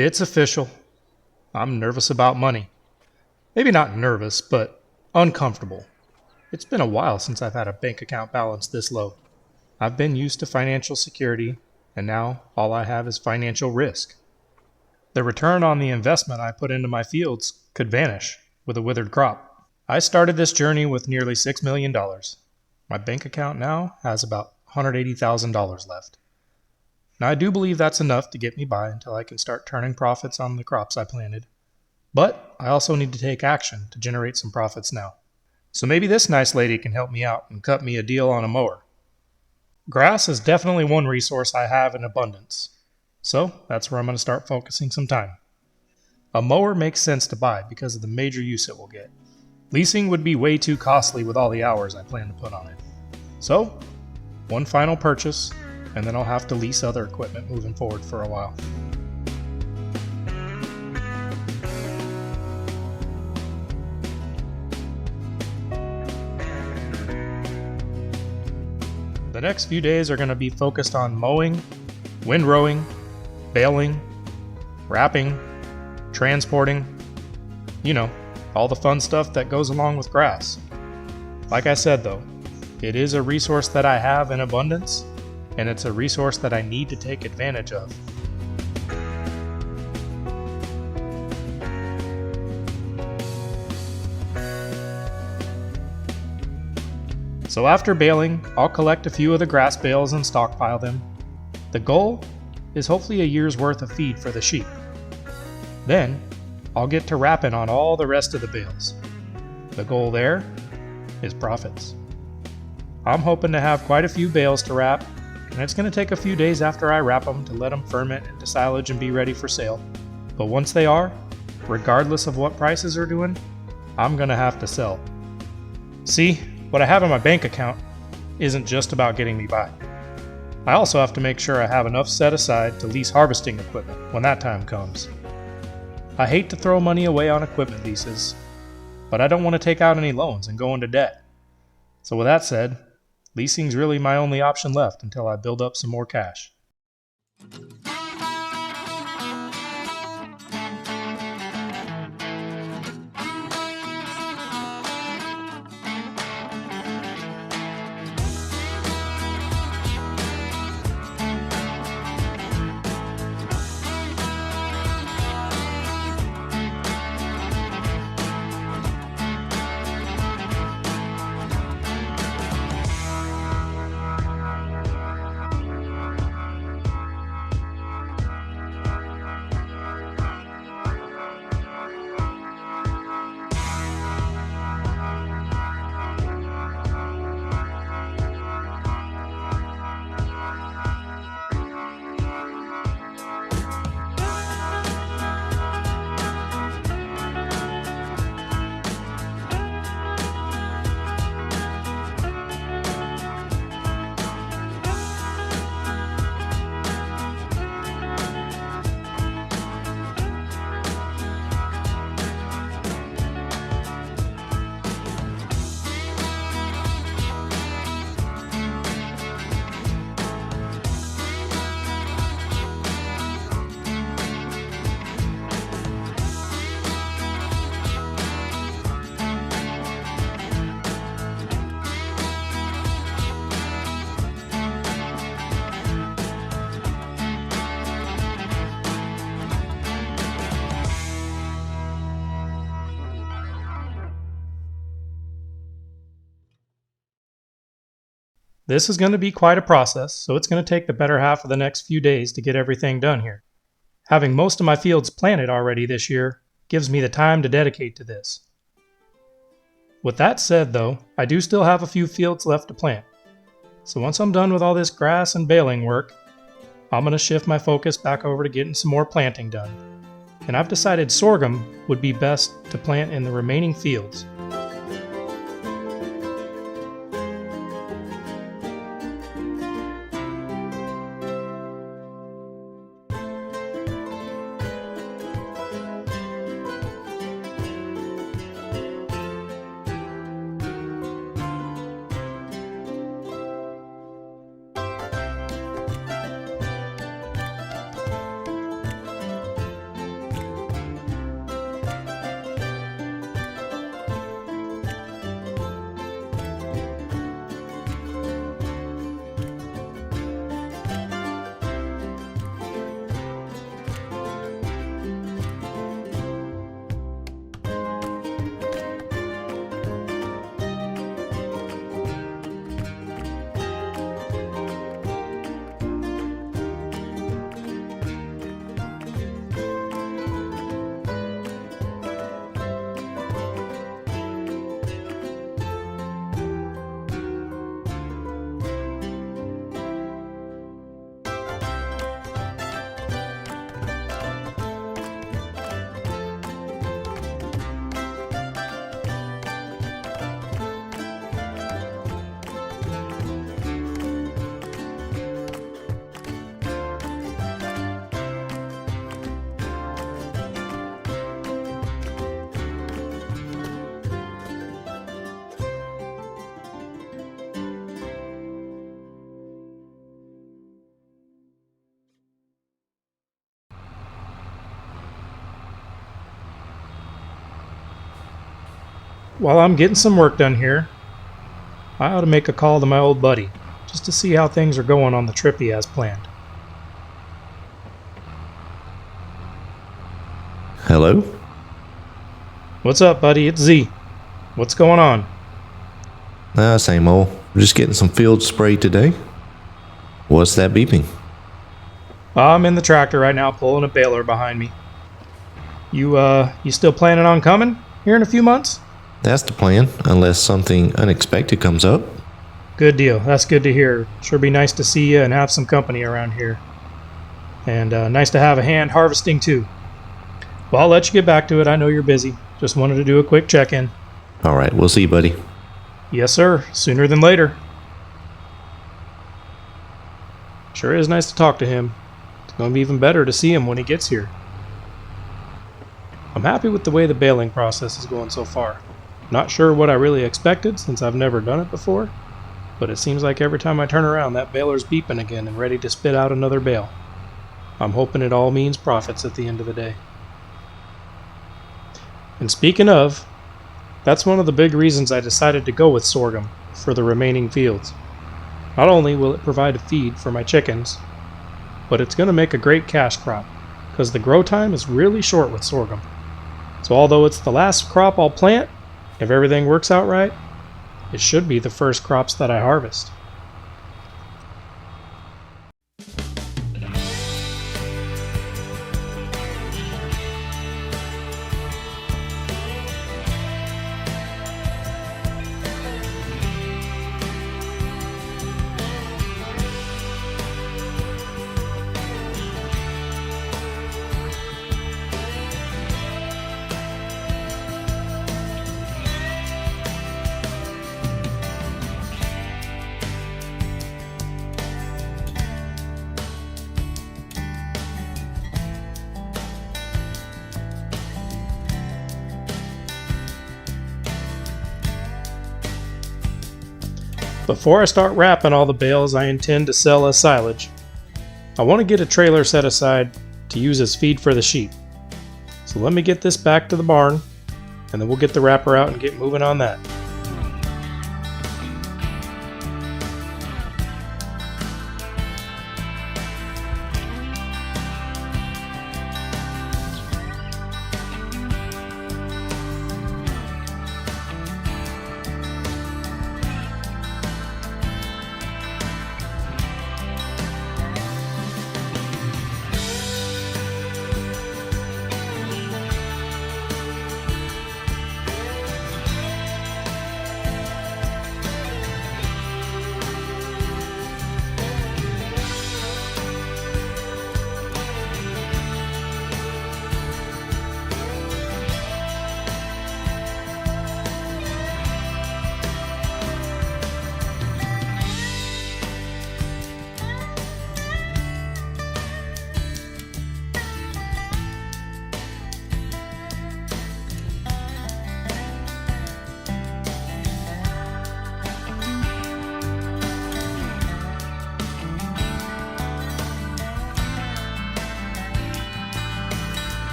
It's official. I'm nervous about money. Maybe not nervous, but uncomfortable. It's been a while since I've had a bank account balance this low. I've been used to financial security, and now all I have is financial risk. The return on the investment I put into my fields could vanish with a withered crop. I started this journey with nearly $6 million. My bank account now has about $180,000 left. Now I do believe that's enough to get me by until I can start turning profits on the crops I planted. But I also need to take action to generate some profits now. So maybe this nice lady can help me out and cut me a deal on a mower. Grass is definitely one resource I have in abundance. So that's where I'm going to start focusing some time. A mower makes sense to buy because of the major use it will get. Leasing would be way too costly with all the hours I plan to put on it. So, one final purchase, and then I'll have to lease other equipment moving forward for a while. The next few days are going to be focused on mowing, windrowing, baling, wrapping, transporting, all the fun stuff that goes along with grass. Like I said though, it is a resource that I have in abundance, and it's a resource that I need to take advantage of. So after baling, I'll collect a few of the grass bales and stockpile them. The goal is hopefully a year's worth of feed for the sheep. Then, I'll get to wrapping on all the rest of the bales. The goal there is profits. I'm hoping to have quite a few bales to wrap, and it's going to take a few days after I wrap them to let them ferment into silage and be ready for sale. But once they are, regardless of what prices are doing, I'm going to have to sell. See, what I have in my bank account isn't just about getting me by. I also have to make sure I have enough set aside to lease harvesting equipment when that time comes. I hate to throw money away on equipment leases, but I don't want to take out any loans and go into debt. So with that said, leasing's really my only option left until I build up some more cash. This is going to be quite a process, so it's going to take the better half of the next few days to get everything done here. Having most of my fields planted already this year gives me the time to dedicate to this. With that said though, I do still have a few fields left to plant. So once I'm done with all this grass and baling work, I'm going to shift my focus back over to getting some more planting done. And I've decided sorghum would be best to plant in the remaining fields. while I'm getting some work done here, I ought to make a call to my old buddy, just to see how things are going on the trip he has planned. Hello? What's up, buddy? It's Z. What's going on? Same old. We're just getting some fields sprayed today. What's that beeping? I'm in the tractor right now, pulling a baler behind me. You still planning on coming here in a few months? That's the plan, unless something unexpected comes up. Good deal. That's good to hear. Sure be nice to see you and have some company around here. And nice to have a hand harvesting too. Well, I'll let you get back to it. I know you're busy. Just wanted to do a quick check-in. All right, we'll see you, buddy. Yes, sir. Sooner than later. Sure is nice to talk to him. It's going to be even better to see him when he gets here. I'm happy with the way the baling process is going so far. Not sure what I really expected since I've never done it before, but it seems like every time I turn around that baler's beeping again and ready to spit out another bale. I'm hoping it all means profits at the end of the day. And speaking of, that's one of the big reasons I decided to go with sorghum for the remaining fields. Not only will it provide a feed for my chickens, but it's going to make a great cash crop because the grow time is really short with sorghum. So although it's the last crop I'll plant, if everything works out right, it should be the first crops that I harvest. Before I start wrapping all the bales I intend to sell as silage, I want to get a trailer set aside to use as feed for the sheep. So let me get this back to the barn, and then we'll get the wrapper out and get moving on that.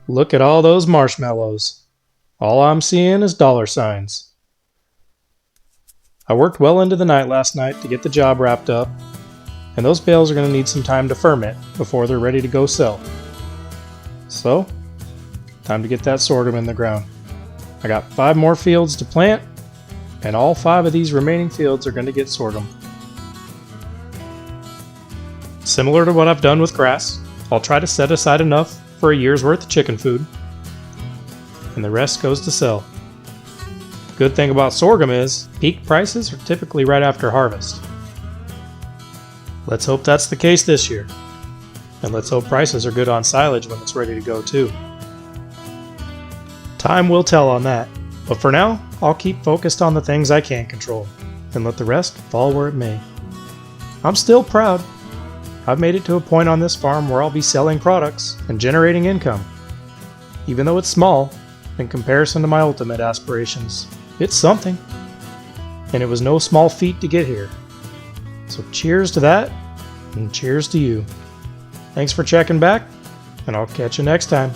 Look at all those marshmallows. All I'm seeing is dollar signs. I worked well into the night last night to get the job wrapped up, and those bales are going to need some time to ferment before they're ready to go sell. So, time to get that sorghum in the ground. I got 5 more fields to plant, and all 5 of these remaining fields are going to get sorghum. Similar to what I've done with grass, I'll try to set aside enough for a year's worth of chicken food, and the rest goes to sell. Good thing about sorghum is, peak prices are typically right after harvest. Let's hope that's the case this year. And let's hope prices are good on silage when it's ready to go too. Time will tell on that, but for now, I'll keep focused on the things I can control, and let the rest fall where it may. I'm still proud. I've made it to a point on this farm where I'll be selling products and generating income. Even though it's small, in comparison to my ultimate aspirations, it's something. And it was no small feat to get here. So cheers to that, and cheers to you. Thanks for checking back, and I'll catch you next time.